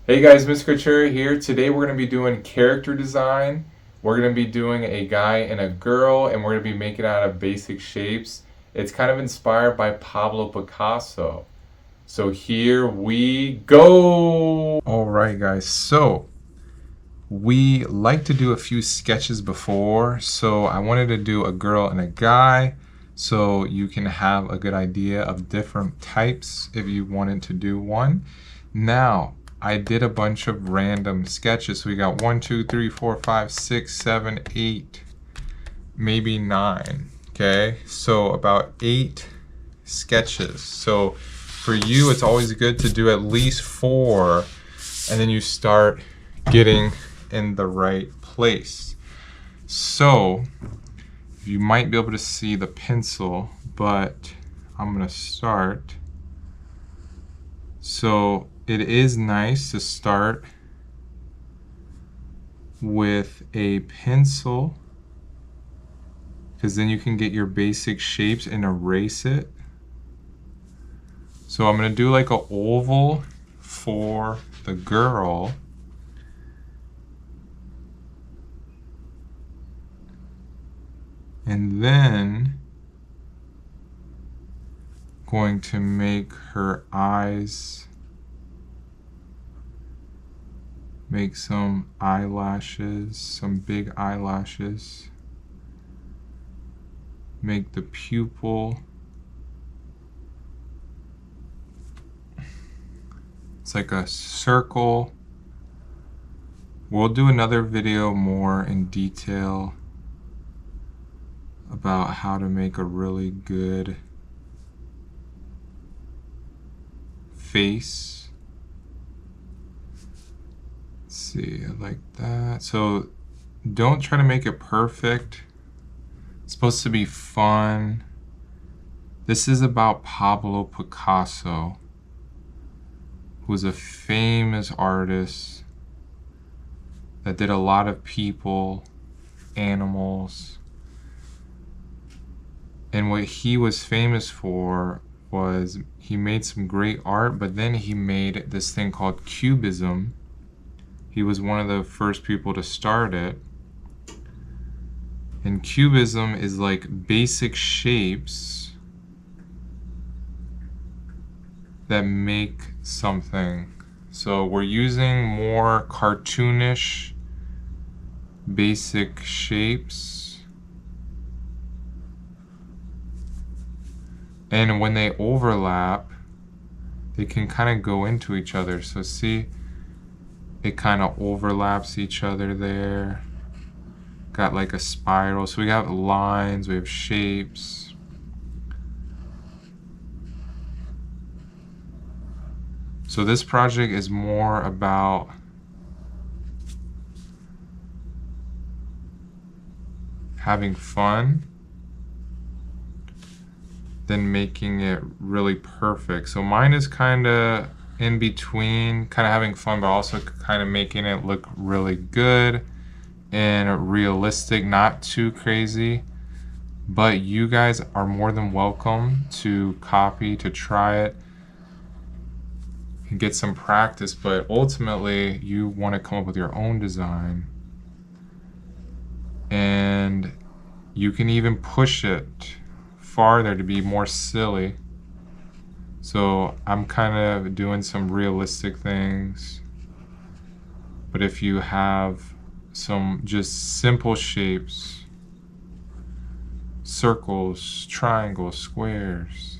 Hey guys, Mr. Cutrera here. Today we're going to be doing character design. We're going to be doing a guy and a girl, and we're going to be making out of basic shapes. It's kind of inspired by Pablo Picasso. So here we go. All right, guys. So we like to do a few sketches before. So I wanted to do a girl and a guy so you can have a good idea of different types if you wanted to do one. Now, I did a bunch of random sketches. So we got 1, 2, 3, 4, 5, 6, 7, 8, maybe 9. Okay, so about 8 sketches. So for you, it's always good to do at least 4, and then you start getting in the right place. So you might be able to see the pencil, but I'm gonna start. So it is nice to start with a pencil because then you can get your basic shapes and erase it. So I'm going to do like an oval for the girl. And then going to make her eyes, make some eyelashes, some big eyelashes, make the pupil. It's like a circle. We'll do another video more in detail about how to make a really good face. Let's see, I like that. So don't try to make it perfect. It's supposed to be fun. This is about Pablo Picasso, who was a famous artist that did a lot of people, animals. And what he was famous for was he made some great art, but then he made this thing called Cubism. He was one of the first people to start it. And Cubism is like basic shapes that make something. So we're using more cartoonish basic shapes. And when they overlap, they can kind of go into each other. So see, it kind of overlaps each other there. Got like a spiral. So we have lines, we have shapes. So this project is more about having fun than making it really perfect. So mine is kind of in between, kind of having fun, but also kind of making it look really good and realistic, not too crazy. But you guys are more than welcome to copy, to try it, and get some practice. But ultimately, you want to come up with your own design. And you can even push it farther to be more silly. So I'm kind of doing some realistic things. But if you have some just simple shapes, circles, triangles, squares.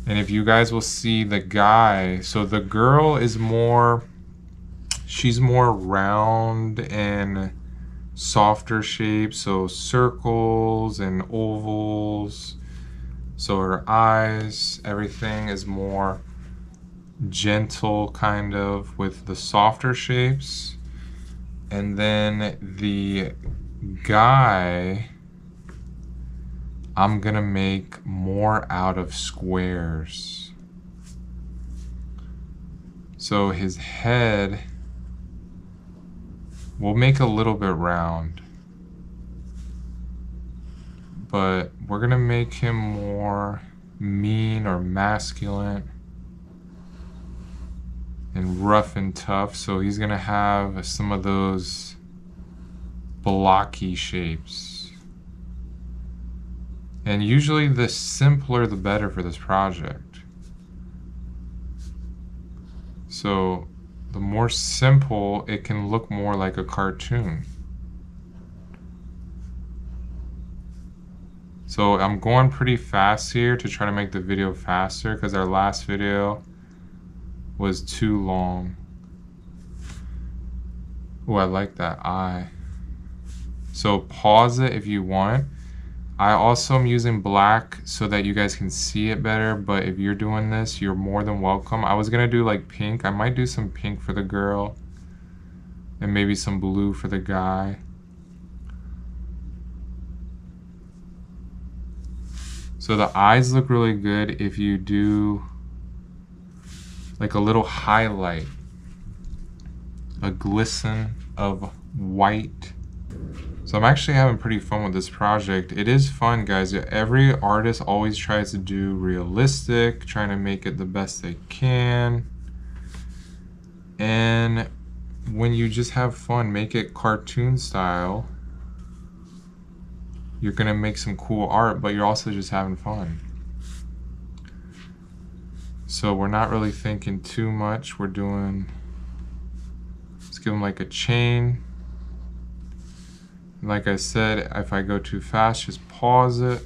And if you guys will see the guy, so the girl is more, she's more round and softer shapes, so circles and ovals. So her eyes, everything is more gentle kind of with the softer shapes. And then the guy, I'm gonna make more out of squares. So his head, we'll make a little bit round, but we're gonna make him more mean or masculine. and rough and tough. So he's gonna have some of those blocky shapes. And usually the simpler the better for this project. So the more simple, it can look more like a cartoon. So I'm going pretty fast here to try to make the video faster because our last video was too long. Oh, I like that eye. So pause it if you want. I also am using black so that you guys can see it better, but if you're doing this, you're more than welcome. I was gonna do like pink. I might do some pink for the girl and maybe some blue for the guy. So the eyes look really good if you do like a little highlight, a glisten of white. So I'm actually having pretty fun with this project. It is fun, guys. Every artist always tries to do realistic, trying to make it the best they can. And when you just have fun, make it cartoon style, you're gonna make some cool art, but you're also just having fun. So we're not really thinking too much. We're doing, let's give them like a chain. Like I said, if I go too fast, just pause it.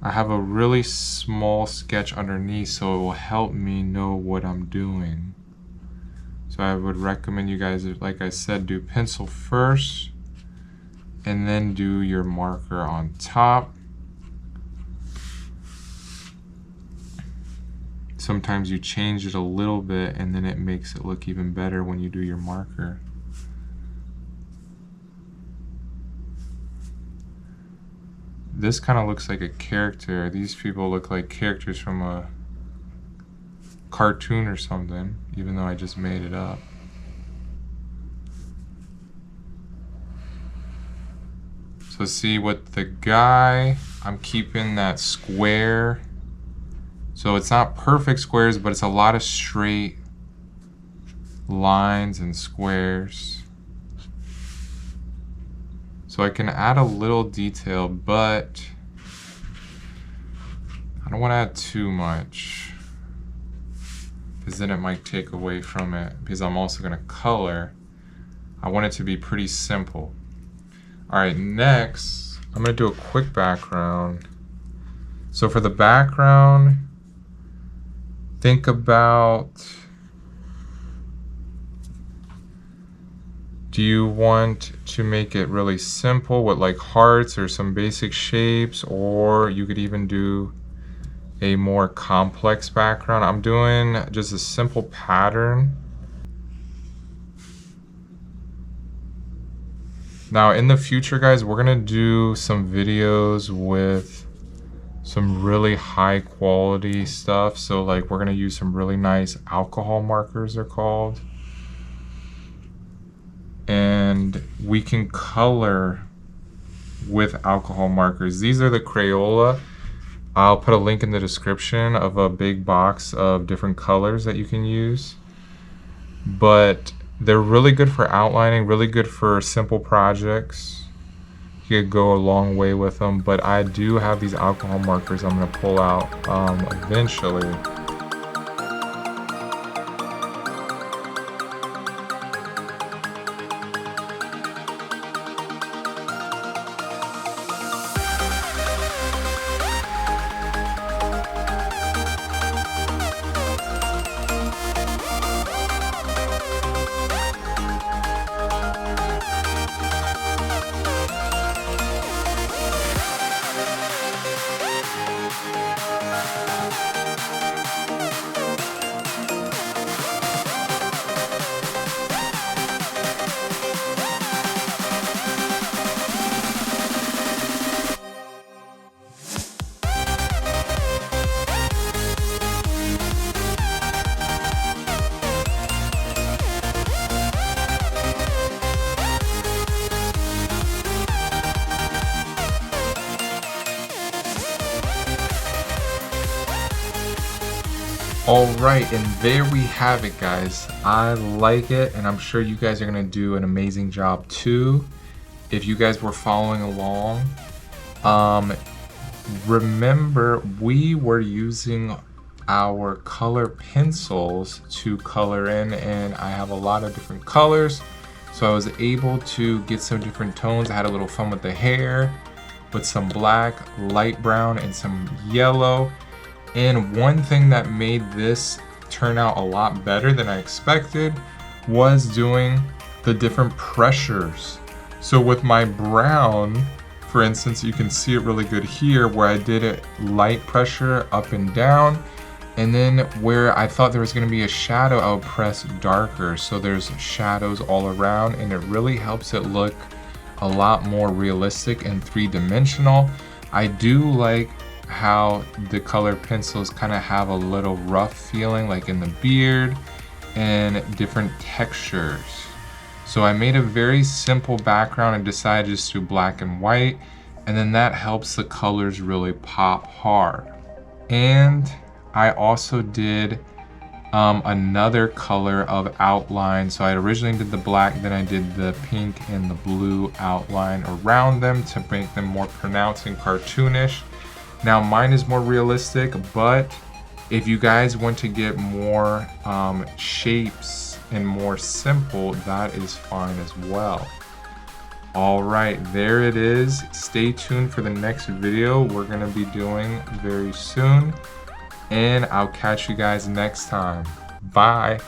I have a really small sketch underneath, so it will help me know what I'm doing. So I would recommend you guys, like I said, do pencil first and then do your marker on top. Sometimes you change it a little bit and then it makes it look even better when you do your marker. This kind of looks like a character. These people look like characters from a cartoon or something, even though I just made it up. So see, with the guy, I'm keeping that square. So it's not perfect squares, but it's a lot of straight lines and squares. So I can add a little detail, but I don't want to add too much because then it might take away from it, because I'm also going to color. I want it to be pretty simple. All right, next, I'm going to do a quick background. So for the background, think about, do you want to make it really simple with like hearts or some basic shapes, or you could even do a more complex background? I'm doing just a simple pattern. Now in the future, guys, we're gonna do some videos with some really high quality stuff. So like we're gonna use some really nice alcohol markers, they're called. And we can color with alcohol markers. These are the Crayola. I'll put a link in the description of a big box of different colors that you can use. But they're really good for outlining, really good for simple projects. You could go a long way with them, but I do have these alcohol markers I'm gonna pull out eventually. Alright, and there we have it, guys. I like it, and I'm sure you guys are going to do an amazing job too. If you guys were following along, remember we were using our color pencils to color in, and I have a lot of different colors, so I was able to get some different tones. I had a little fun with the hair, with some black, light brown, and some yellow. And one thing that made this turn out a lot better than I expected was doing the different pressures. So with my brown, for instance, you can see it really good here where I did it light pressure up and down, and then where I thought there was going to be a shadow, I would press darker, so there's shadows all around, and it really helps it look a lot more realistic and three-dimensional. I do like how the color pencils kind of have a little rough feeling, like in the beard, and different textures. So I made a very simple background and decided just to do black and white, and then that helps the colors really pop hard. And I also did another color of outline. So I originally did the black, then I did the pink and the blue outline around them to make them more pronounced and cartoonish. Now mine is more realistic, but if you guys want to get more shapes and more simple, that is fine as well. All right, there it is. Stay tuned for the next video we're gonna be doing very soon, and I'll catch you guys next time. Bye.